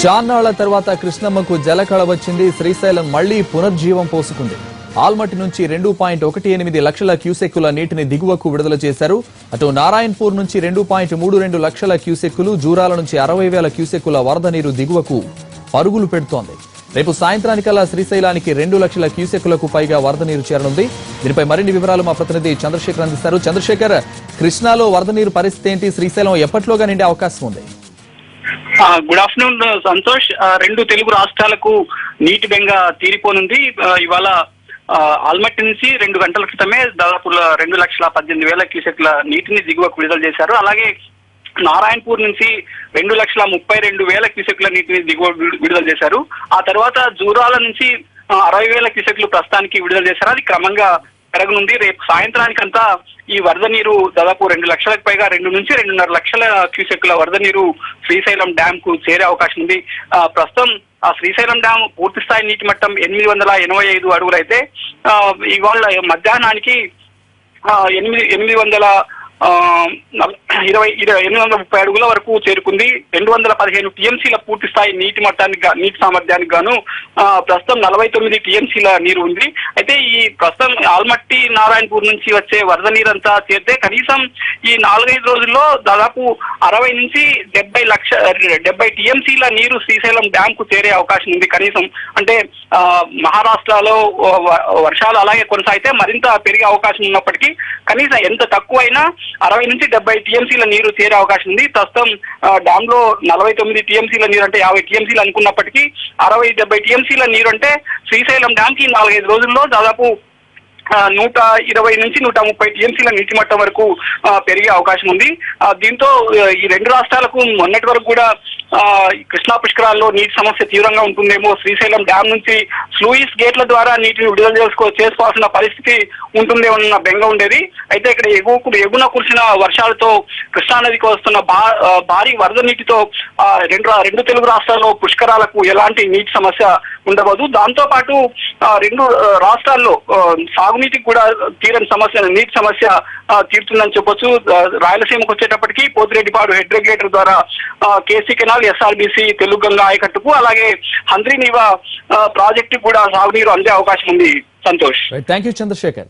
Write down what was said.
చాన్నాళ్ల తర్వాత కృష్ణమ్మకు జలకళ వచ్చింది. శ్రీశైలం మళ్లీ పునర్జీవం పోసుకుంది. ఆల్మట్టి నుంచి 2.18 లక్షల క్యూసెక్కుల నీటిని దిగువకు విడుదల చేశారు. అటు నారాయణపూర్ నుంచి 2.32 లక్షల క్యూసెక్కులు, జూరాల నుంచి 60,000 క్యూసెక్కుల వరద నీరు దిగువకు పరుగులు పెడుతోంది. రేపు సాయంత్రానికల్లా శ్రీశైలానికి 2 లక్షల క్యూసెక్కులకు పైగా వరద నీరు చేరనుంది. దీనిపై మరిన్ని వివరాలు మా ప్రతినిధి చంద్రశేఖర్ అందిస్తారు. చంద్రశేఖర్, కృష్ణాలో వరద నీరు పరిస్థితి ఏంటి? శ్రీశైలం ఎప్పట్లోగా నిండే అవకాశం ఉంది? Good afternoon Santosh. 2 తెలుగు రాష్ట్రాలకు నీటి బెంగ తీరిపోనుంది. ఇవాళ ఆల్మట్టి నుంచి 2 గంటల క్రితమే దాదాపు 2,18,000 క్యూసెక్ల నీటిని దిగువకు విడుదల చేశారు. అలాగే నారాయణపూర్ నుంచి 2,32,000 క్యూసెక్ల నీటిని దిగువ విడుదల చేశారు. ఆ తర్వాత జూరాల నుంచి 60,000 క్యూసెక్లు ప్రస్తుతానికి విడుదల చేశారు. అది క్రమంగా పెరగనుంది. రేపు సాయంత్రానికంతా ఈ వరద నీరు దాదాపు 2 లక్షలకు పైగా 2 నుంచి 2.5 లక్షల క్యూసెక్ల వరద నీరు శ్రీశైలం డ్యామ్ కు చేరే అవకాశం ఉంది. ప్రస్తుతం ఆ శ్రీశైలం డ్యామ్ పూర్తి స్థాయి నీటి మట్టం 885 అడుగులు అయితే ఇవాళ మధ్యాహ్నానికి 830 అడుగుల వరకు చేరుకుంది. 215 టీఎంసీల పూర్తి స్థాయి నీటి సామర్థ్యానికి గాను ప్రస్తుతం 49 టీఎంసీల నీరు ఉంది. అయితే ఈ ప్రస్తుతం ఆల్మట్టి నారాయణపూర్ నుంచి వచ్చే వరద నీరంతా చేరితే కనీసం ఈ 4-5 రోజుల్లో దాదాపు 60 నుంచి 70 టీఎంసీల నీరు శ్రీశైలం డ్యామ్ కు చేరే అవకాశం ఉంది. కనీసం అంటే మహారాష్ట్రలో వర్షాలు అలాగే కొనసాగితే మరింత పెరిగే అవకాశం ఉన్నప్పటికీ కనీసం ఎంత తక్కువైనా 60 నుంచి 70 టీఎంసీల నీరు చేరే అవకాశం ఉంది. ప్రస్తుతం డ్యామ్ లో 49 టీఎంసీల నీరు అంటే 50 టీఎంసీలు అనుకున్నప్పటికీ 60-70 టీఎంసీల నీరు అంటే శ్రీశైలం డ్యామ్ కి 4-5 రోజుల్లో దాదాపు 120 నుంచి 130 టీఎంసీల నీటి మట్టం వరకు పెరిగే అవకాశం ఉంది. దీంతో ఈ 2 రాష్ట్రాలకు మొన్నటి వరకు కూడా కృష్ణా పుష్కరాల్లో నీటి సమస్య తీవ్రంగా ఉంటుందేమో, శ్రీశైలం డ్యామ్ నుంచి స్లూయిస్ గేట్ల ద్వారా నీటిని విడుదల చేసుకోవాల్సిన పరిస్థితి ఉంటుందేమన్న బెంగ ఉండేది. అయితే ఇక్కడ ఎగున కురిసిన వర్షాలతో కృష్ణానదికి వస్తున్న భారీ వరద నీటితో 2 తెలుగు రాష్ట్రాల్లో పుష్కరాలకు ఎలాంటి నీటి సమస్య ఉండబోదు. దాంతో పాటు 2 రాష్ట్రాల్లో సాగునీటికి కూడా నీటి సమస్య తీరుతుందని చెప్పొచ్చు. రాయలసీమకు వచ్చేటప్పటికి పోతిరెడ్డిపాడు హెడ్ రెగ్యులేటర్ ద్వారా కేసీ కెనాల్, ఎస్ఆర్బీసీ, తెలుగుగంగ ఆయకట్టుకు అలాగే హంద్రీనీవా ప్రాజెక్టు కూడా సాగునీరు అందే అవకాశం ఉంది. సంతోష్. Thank you Chandrasekhar.